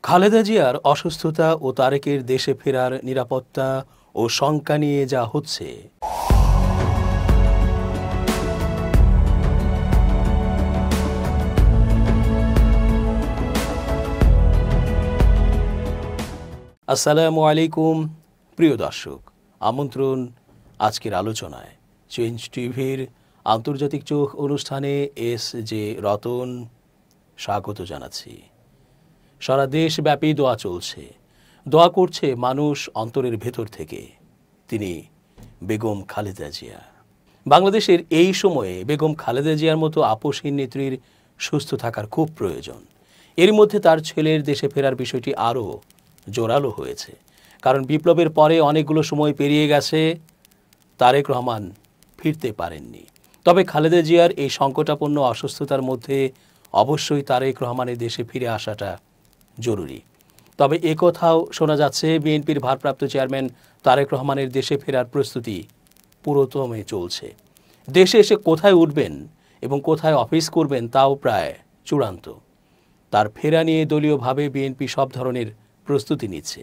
খালেদা জিয়ার অসুস্থতা ও তারেকের দেশে ফেরার নিরাপত্তা ও শঙ্কা নিয়ে যা হচ্ছে, আসসালামু আলাইকুম প্রিয় দর্শক, আমন্ত্রণ আজকের আলোচনায়। চেঞ্জ টিভির আন্তর্জাতিক চোখ অনুষ্ঠানে এস.জে. রতন স্বাগত জানাচ্ছি। সারা দেশব্যাপী দোয়া চলছে, দোয়া করছে মানুষ অন্তরের ভেতর থেকে। তিনি বেগম খালেদা জিয়া। বাংলাদেশের এই সময়ে বেগম খালেদা জিয়ার মতো আপসহীন নেত্রীর সুস্থ থাকার খুব প্রয়োজন। এর মধ্যে তার ছেলের দেশে ফেরার বিষয়টি আরও জোরালো হয়েছে, কারণ বিপ্লবের পরে অনেকগুলো সময় পেরিয়ে গেছে, তারেক রহমান ফিরতে পারেননি। তবে খালেদা জিয়ার এই সংকটাপন্ন অসুস্থতার মধ্যে অবশ্যই তারেক রহমানের দেশে ফিরে আসাটা জরুরি। তবে একথাও শোনা যাচ্ছে, বিএনপির ভারপ্রাপ্ত চেয়ারম্যান তারেক রহমানের দেশে ফেরার প্রস্তুতি পুরোদমে চলছে। দেশে এসে কোথায় উঠবেন এবং কোথায় অফিস করবেন তাও প্রায় চূড়ান্ত। তার ফেরা নিয়ে দলীয়ভাবে বিএনপি সব ধরনের প্রস্তুতি নিচ্ছে।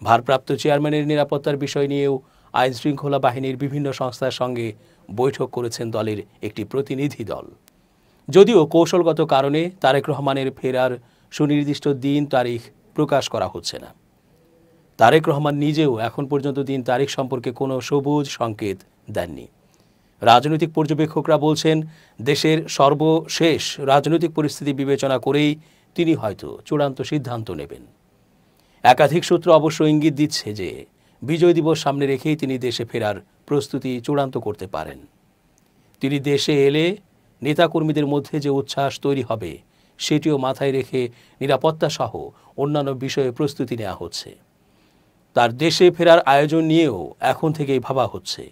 ভারপ্রাপ্ত চেয়ারম্যানের নিরাপত্তার বিষয় নিয়েও আইনশৃঙ্খলা বাহিনীর বিভিন্ন সংস্থার সঙ্গে বৈঠক করেছেন দলের একটি প্রতিনিধি দল। যদিও কৌশলগত কারণে তারেক রহমানের ফেরার সুনির্দিষ্ট দিন তারিখ প্রকাশ করা হচ্ছে না। তারেক রহমান নিজেও এখন পর্যন্ত দিন তারিখ সম্পর্কে কোনো সবুজ সংকেত দেননি। রাজনৈতিক পর্যবেক্ষকরা বলছেন, দেশের সর্বশেষ রাজনৈতিক পরিস্থিতি বিবেচনা করেই তিনি হয়তো চূড়ান্ত সিদ্ধান্ত নেবেন। একাধিক সূত্র অবশ্য ইঙ্গিত দিচ্ছে যে বিজয় দিবস সামনে রেখেই তিনি দেশে ফেরার প্রস্তুতি চূড়ান্ত করতে পারেন। তিনি দেশে এলে নেতাকর্মীদের মধ্যে যে উচ্ছ্বাস তৈরি হবে, সেটিও মাথায় রেখে নিরাপত্তা সহ অন্যান্য বিষয়ে প্রস্তুতি নেওয়া হচ্ছে। তার দেশে ফেরার আয়োজন নিয়েও এখন থেকেই ভাবা হচ্ছে।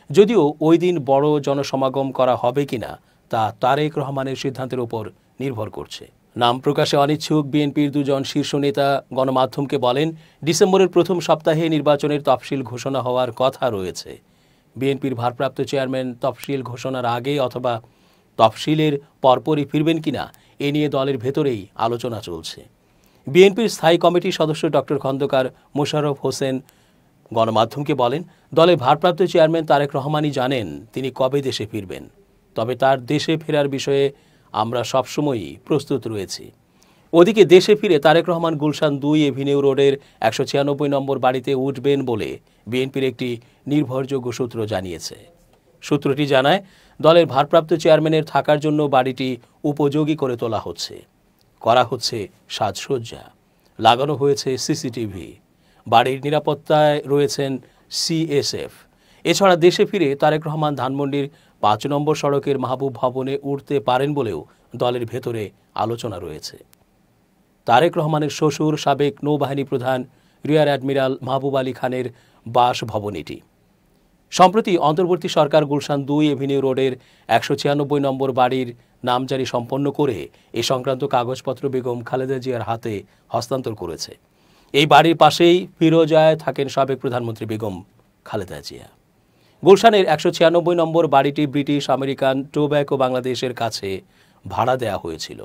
যদিও ওই দিন বড় জনসমাগম করা হবে কিনা তা তারেক রহমানের সিদ্ধান্তের উপর নির্ভর করছে। নাম প্রকাশে অনিচ্ছুক বিএনপির দুজন শীর্ষ নেতা গণমাধ্যমকে বলেন, ডিসেম্বরের প্রথম সপ্তাহে নির্বাচনের তফসিল ঘোষণা হওয়ার কথা রয়েছে। বিএনপির ভারপ্রাপ্ত চেয়ারম্যান তফসিল ঘোষণার আগে অথবা তফসিলের পরপরই ফিরবেন কিনা এ নিয়ে দলের ভেতরেই আলোচনা চলছে। বিএনপির স্থায়ী কমিটির সদস্য ডক্টর খন্দকার মোশাররফ হোসেন গণমাধ্যমকে বলেন, দলের ভারপ্রাপ্ত চেয়ারম্যান তারেক রহমানই জানেন তিনি কবে দেশে ফিরবেন। তবে তার দেশে ফেরার বিষয়ে আমরা সবসময়ই প্রস্তুত রয়েছি। ওদিকে দেশে ফিরে তারেক রহমান গুলশান 2 এভিনিউ রোডের 196 নম্বর বাড়িতে উঠবেন বলে বিএনপির একটি নির্ভরযোগ্য সূত্র জানিয়েছে। সূত্রটি জানায়, দলের ভারপ্রাপ্ত চেয়ারম্যানের থাকার জন্য বাড়িটি উপযোগী করে তোলা হচ্ছে, করা হচ্ছে সাজসজ্জা, লাগানো হয়েছে সিসিটিভি, বাড়ির নিরাপত্তায় রয়েছেন সিএসএফ। এছাড়া দেশে ফিরে তারেক রহমান ধানমন্ডির 5 নম্বর সড়কের মাহবুব ভবনে উঠতে পারেন বলেও দলের ভেতরে আলোচনা রয়েছে। তারেক রহমানের শ্বশুর সাবেক নৌবাহিনী প্রধান রিয়ার অ্যাডমিরাল মাহবুব আলী খানের বাসভবন এটি। সম্প্রতি অন্তর্বর্তী সরকার গুলশান 2 এভিনিউ রোডের 196 নম্বর বাড়ির নামজারি সম্পন্ন করে এ সংক্রান্ত কাগজপত্র বেগম খালেদা জিয়ার হাতে হস্তান্তর করেছে। এই বাড়ির পাশেই ফিরোজায় থাকেন সাবেক প্রধানমন্ত্রী বেগম খালেদা জিয়া। গুলশানের 196 নম্বর বাড়িটি ব্রিটিশ আমেরিকান টোব্যাকো বাংলাদেশের কাছে ভাড়া দেওয়া হয়েছিল।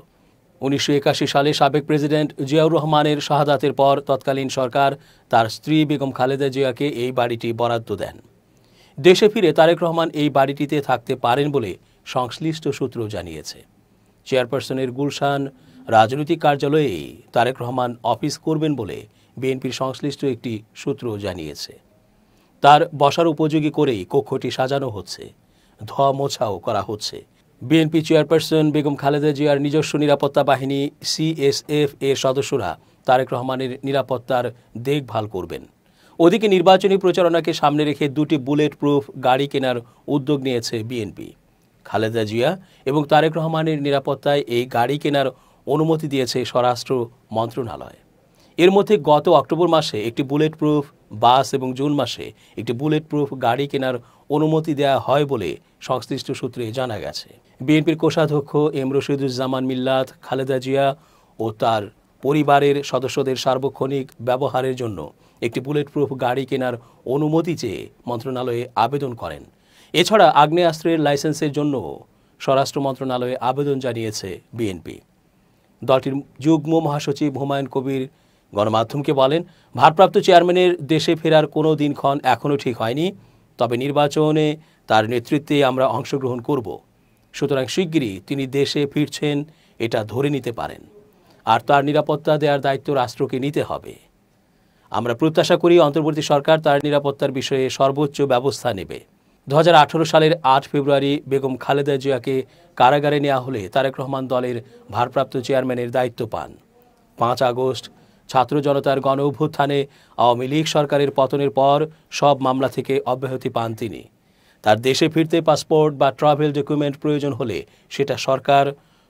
1981 সালে সাবেক প্রেসিডেন্ট জিয়াউর রহমানের শাহাদাতের পর তৎকালীন সরকার তার স্ত্রী বেগম খালেদা জিয়াকে এই বাড়িটি বরাদ্দ দেন। দেশে ফিরে তারেক রহমান এই বাড়িটিতে থাকতে পারেন বলে সংশ্লিষ্ট সূত্র জানিয়েছে। চেয়ারপারসনের গুলশান রাজনৈতিক কার্যালয়েই তারেক রহমান অফিস করবেন বলে বিএনপির সংশ্লিষ্ট একটি সূত্র জানিয়েছে। তার বসার উপযোগী করেই কক্ষটি সাজানো হচ্ছে, ধোয়া মোছাও করা হচ্ছে। বিএনপি চেয়ারপারসন বেগম খালেদা জিয়ার নিজস্ব নিরাপত্তা বাহিনী সিএসএফ এর সদস্যরা তারেক রহমানের নিরাপত্তার দেখভাল করবেন। ওদিকে নির্বাচনী প্রচারণাকে সামনে রেখে 2টি বুলেট প্রুফ গাড়ি কেনার উদ্যোগ নিয়েছে বিএনপি। খালেদা জিয়া এবং তারেক রহমানের নিরাপত্তায় এই গাড়ি কেনার অনুমতি দিয়েছে স্বরাষ্ট্র মন্ত্রণালয়। এর মধ্যে গত অক্টোবর মাসে একটি বুলেট প্রুফ বাস এবং জুন মাসে একটি বুলেট প্রুফ গাড়ি কেনার অনুমতি দেওয়া হয় বলে সংশ্লিষ্ট সূত্রে জানা গেছে। বিএনপির কোষাধ্যক্ষ এম রশিদুজ্জামান মিল্লাত খালেদা জিয়া ও তার পরিবারের সদস্যদের সার্বক্ষণিক ব্যবহারের জন্য একটি বুলেট প্রুফ গাড়ি কেনার অনুমতি চেয়ে মন্ত্রণালয়ে আবেদন করেন। এছাড়া আগ্নেয়াস্ত্রের লাইসেন্সের জন্য স্বরাষ্ট্র মন্ত্রণালয়ে আবেদন জানিয়েছে বিএনপি। দলটির যুগ্ম মহাসচিব হুমায়ুন কবির গণমাধ্যমকে বলেন, ভারপ্রাপ্ত চেয়ারম্যানের দেশে ফেরার কোনো দিনক্ষণ এখনও ঠিক হয়নি, তবে নির্বাচনে তার নেতৃত্বে আমরা অংশগ্রহণ করব। সুতরাং শিগগিরই তিনি দেশে ফিরছেন এটা ধরে নিতে পারেন, আর তার নিরাপত্তা দেওয়ার দায়িত্ব রাষ্ট্রকে নিতে হবে। আমরা প্রত্যাশা করি অন্তর্বর্তী সরকার তার নিরাপত্তার বিষয়ে সর্বোচ্চ ব্যবস্থা নেবে। 2018 সালের 8 ফেব্রুয়ারি বেগম খালেদা জিয়াকে কারাগারে নেওয়া হলে তারেক রহমান দলের ভারপ্রাপ্ত চেয়ারম্যানের দায়িত্ব পান। 5 আগস্ট ছাত্র জনতার গণ অভ্যুত্থানে আওয়ামী লীগ সরকারের পতনের পর সব মামলা থেকে অব্যাহতি পান তিনি। তার দেশে ফিরতে পাসপোর্ট বা ট্রাভেল ডকুমেন্ট প্রয়োজন হলে সেটা সরকার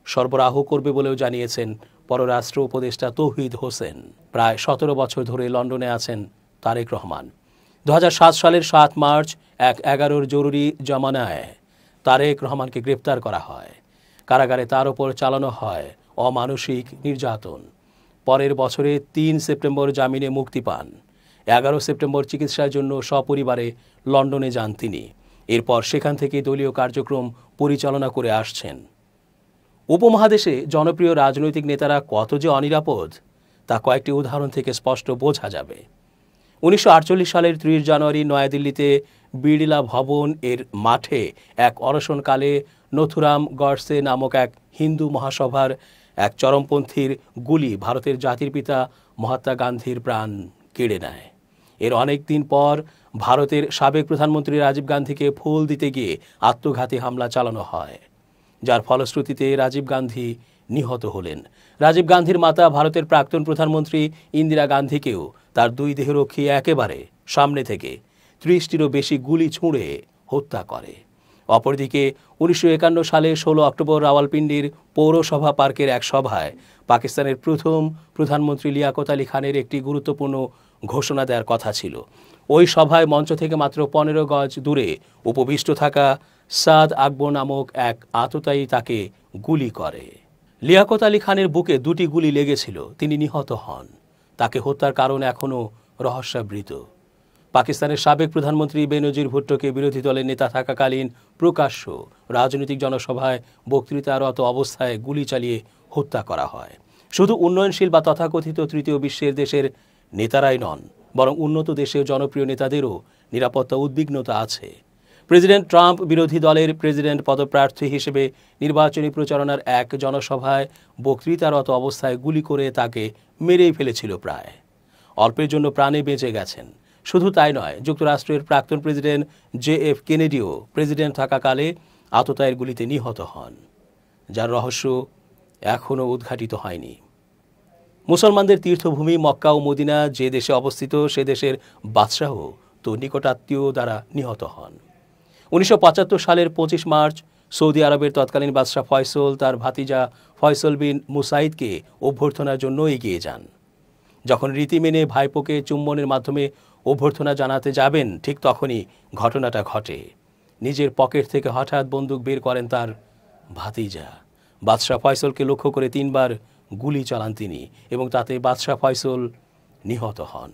সরবরাহ করবে বলেও জানিয়েছেন পররাষ্ট্র উপদেষ্টা তৌহিদ হোসেন। প্রায় 17 বছর ধরে লন্ডনে আছেন তারেক রহমান। 2007 সালের 7 মার্চ 11 জরুরি জমানায় তারেক রহমানকে গ্রেপ্তার করা হয়। কারাগারে তার ওপর চালানো হয় অমানসিক নির্যাতন। পরের বছরে 3 সেপ্টেম্বর জামিনে মুক্তি পান। 11 সেপ্টেম্বর চিকিৎসার জন্য সপরিবারে লন্ডনে যান তিনি। এরপর সেখান থেকে দলীয় কার্যক্রম পরিচালনা করে আসছেন। উপমহাদেশে জনপ্রিয় রাজনৈতিক নেতারা কত যে অনিরাপদ তা কয়েকটি উদাহরণ থেকে স্পষ্ট বোঝা যাবে। 1948 সালের 30 জানুয়ারি নয়াদিল্লিতে বিড়লা ভবন এর মাঠে এক অনশনকালে নথুরাম গডসে নামক এক হিন্দু মহাসভার এক চরমপন্থীর গুলি ভারতের জাতির পিতা মহাত্মা গান্ধীর প্রাণ কেড়ে নেয়। এর অনেক দিন পর ভারতের সাবেক প্রধানমন্ত্রী রাজীব গান্ধীকে ফুল দিতে গিয়ে আত্মঘাতী হামলা চালানো হয়, যার ফলশ্রুতিতে রাজীব গান্ধী নিহত হলেন। রাজীব গান্ধীর মাতা ভারতের প্রাক্তন প্রধানমন্ত্রী ইন্দিরা গান্ধীকেও তার 2 দেহরক্ষী একেবারে সামনে থেকে 30টিরও বেশি গুলি ছুঁড়ে হত্যা করে। অপরদিকে 1951 সালে 16 অক্টোবর রাওয়ালপিন্ডির পৌরসভা পার্কের এক সভায় পাকিস্তানের প্রথম প্রধানমন্ত্রী লিয়াকত আলী খানের একটি গুরুত্বপূর্ণ ঘোষণা দেওয়ার কথা ছিল। ওই সভায় মঞ্চ থেকে মাত্র 15 গজ দূরে উপবিষ্ট থাকা সাদ আকবর নামক এক আততায়ী তাকে গুলি করে। লিয়াকত আলী খানের বুকে 2টি গুলি লেগেছিল, তিনি নিহত হন। তাকে হত্যার কারণ এখনও রহস্যাবৃত। পাকিস্তানের সাবেক প্রধানমন্ত্রী বেনজির ভুট্টোকে বিরোধী দলের নেতা থাকাকালীন প্রকাশ্য রাজনৈতিক জনসভায় বক্তৃতারত অবস্থায় গুলি চালিয়ে হত্যা করা হয়। শুধু উন্নয়নশীল বা তথাকথিত তৃতীয় বিশ্বের দেশের নেতারাই নন, বরং উন্নত দেশের জনপ্রিয় নেতাদেরও নিরাপত্তা উদ্বিগ্নতা আছে। প্রেসিডেন্ট ট্রাম্প বিরোধী দলের প্রেসিডেন্ট পদপ্রার্থী হিসেবে নির্বাচনী প্রচারণার এক জনসভায় বক্তৃতারত অবস্থায় গুলি করে তাকে মেরেই ফেলেছিল প্রায়। অল্পের জন্য প্রাণে বেঁচে গেছেন। শুধু তাই নয়, যুক্তরাষ্ট্রের প্রাক্তন প্রেসিডেন্ট JF কেনেডিও প্রেসিডেন্ট থাকাকালে আততায়ীর গুলিতে নিহত হন, যার রহস্য এখনও উদ্ঘাটিত হয়নি। মুসলমানদের তীর্থভূমি মক্কা ও মদিনা যে দেশে অবস্থিত, সে দেশের বাদশাহ তো নিকটাত্মীয় দ্বারা নিহত হন। 1975 সালের 25 মার্চ সৌদি আরবের তৎকালীন বাদশাহ ফয়সল তার ভাতিজা ফয়সল বিন মুসাইদকে অভ্যর্থনার জন্য এগিয়ে যান। যখন রীতি মেনে ভাইপোকে চুম্বনের মাধ্যমে অভ্যর্থনা জানাতে যাবেন, ঠিক তখনই ঘটনাটা ঘটে। নিজের পকেট থেকে হঠাৎ বন্দুক বের করেন তার ভাতিজা। বাদশাহ ফয়সলকে লক্ষ্য করে 3 বার গুলি চালান তিনি, এবং তাতে বাদশাহ ফয়সল নিহত হন।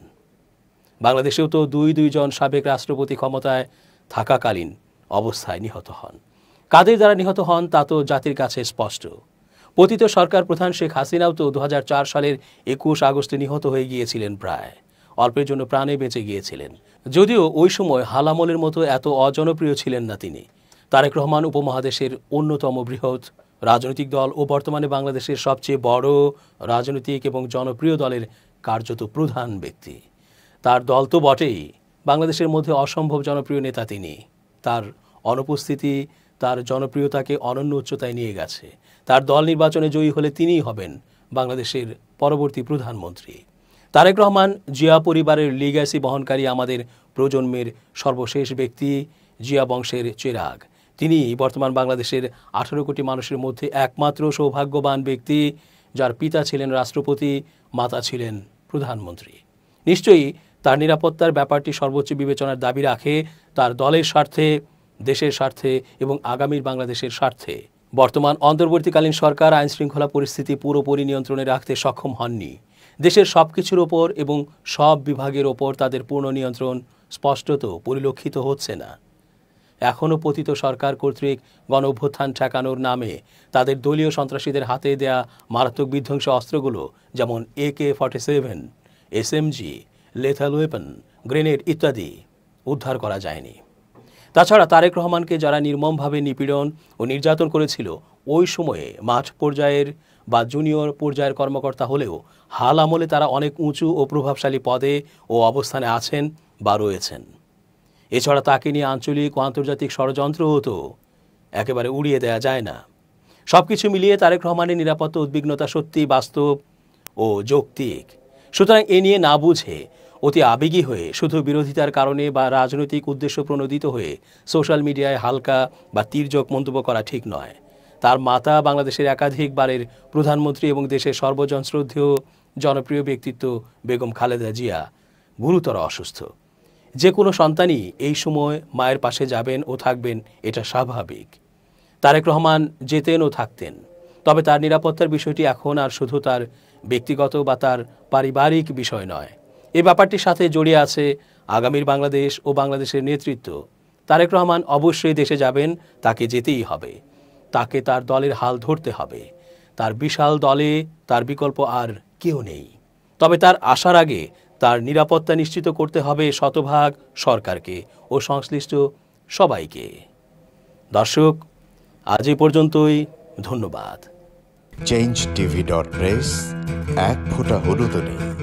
বাংলাদেশেও তো 2 জন সাবেক রাষ্ট্রপতি ক্ষমতায় থাকাকালীন অবস্থায় নিহত হন। কাদের দ্বারা নিহত হন তা তো জাতির কাছে স্পষ্ট। পতিত সরকার প্রধান শেখ হাসিনাও তো 2004 সালের 21 আগস্টে নিহত হয়ে গিয়েছিলেন প্রায়। অল্পের জন্য প্রাণে বেঁচে গিয়েছিলেন, যদিও ওই সময় হালামলের মতো এত অজনপ্রিয় ছিলেন না তিনি। তারেক রহমান উপমহাদেশের অন্যতম বৃহৎ রাজনৈতিক দল ও বর্তমানে বাংলাদেশের সবচেয়ে বড় রাজনৈতিক এবং জনপ্রিয় দলের কার্যত প্রধান ব্যক্তি। তার দল তো বটেই, বাংলাদেশের মধ্যে অসম্ভব জনপ্রিয় নেতা তিনি। তার অনুপস্থিতি তার জনপ্রিয়তাকে অনন্য উচ্চতায় নিয়ে গেছে। তার দল নির্বাচনে জয়ী হলে তিনিই হবেন বাংলাদেশের পরবর্তী প্রধানমন্ত্রী। তারেক রহমান জিয়া পরিবারের লিগ্যাসি বহনকারী আমাদের প্রজন্মের সর্বশেষ ব্যক্তি, জিয়া বংশের চেরাগ। তিনি বর্তমান বাংলাদেশের 18 কোটি মানুষের মধ্যে একমাত্র সৌভাগ্যবান ব্যক্তি যার পিতা ছিলেন রাষ্ট্রপতি, মাতা ছিলেন প্রধানমন্ত্রী। নিশ্চয়ই তার নিরাপত্তার ব্যাপারটি সর্বোচ্চ বিবেচনার দাবি রাখে তার দলের স্বার্থে, দেশের স্বার্থে এবং আগামীর বাংলাদেশের স্বার্থে। বর্তমান অন্তর্বর্তীকালীন সরকার আইনশৃঙ্খলা পরিস্থিতি পুরোপুরি নিয়ন্ত্রণে রাখতে সক্ষম হননি। দেশের সব কিছুর ওপর এবং সব বিভাগের ওপর তাদের পূর্ণ নিয়ন্ত্রণ স্পষ্টত পরিলক্ষিত হচ্ছে না। এখনও পতিত সরকার কর্তৃক গণঅভ্যুত্থান ঠেকানোর নামে তাদের দলীয় সন্ত্রাসীদের হাতে দেয়া মারাত্মক বিধ্বংসী অস্ত্রগুলো যেমন AK-47, SMG, lethal weapon, grenade ইত্যাদি উদ্ধার করা যায়নি। তাছাড়া তারেক রহমানকে যারা নির্মমভাবে নিপীড়ন ও নির্যাতন করেছিল, ওই সময়ে মাঠ পর্যায়ের বা জুনিয়র পর্যায়ের কর্মকর্তা হলেও হাল আমলে তারা অনেক উঁচু ও প্রভাবশালী পদে ও অবস্থানে আছেন বা রয়েছেন। এছাড়া তাকে নিয়ে আঞ্চলিক ও আন্তর্জাতিক ষড়যন্ত্রও তো একেবারে উড়িয়ে দেওয়া যায় না। সব কিছু মিলিয়ে তারেক রহমানের নিরাপত্তা উদ্বিগ্নতা সত্যি বাস্তব ও যৌক্তিক। সুতরাং এ নিয়ে না বুঝে অতি আবেগী হয়ে শুধু বিরোধিতার কারণে বা রাজনৈতিক উদ্দেশ্য প্রণোদিত হয়ে সোশ্যাল মিডিয়ায় হালকা বা তির্যক মন্তব্য করা ঠিক নয়। তার মাতা বাংলাদেশের একাধিকবারের প্রধানমন্ত্রী এবং দেশের সর্বজন শ্রদ্ধেয় জনপ্রিয় ব্যক্তিত্ব বেগম খালেদা জিয়া গুরুতর অসুস্থ। যে কোনো সন্তানই এই সময় মায়ের পাশে যাবেন ও থাকবেন, এটা স্বাভাবিক। তারেক রহমান যেতেন ও থাকতেন, তবে তার নিরাপত্তার বিষয়টি এখন আর শুধু তার ব্যক্তিগত বা তার পারিবারিক বিষয় নয়। এই ব্যাপারটির সাথে জড়িয়ে আছে আগামীর বাংলাদেশ ও বাংলাদেশের নেতৃত্ব। তারেক রহমান অবশ্যই দেশে যাবেন, তাকে যেতেই হবে। তাকে তার দলের হাল ধরতে হবে। তার বিশাল দলে তার বিকল্প আর কেউ নেই। তবে তার আসার আগে তার নিরাপত্তা নিশ্চিত করতে হবে শতভাগ সরকারকে ও সংশ্লিষ্ট সবাইকে। দর্শক, আজ এই পর্যন্তই। ধন্যবাদ। changeTV.press, এক ফোঁটা হলুদও নেই।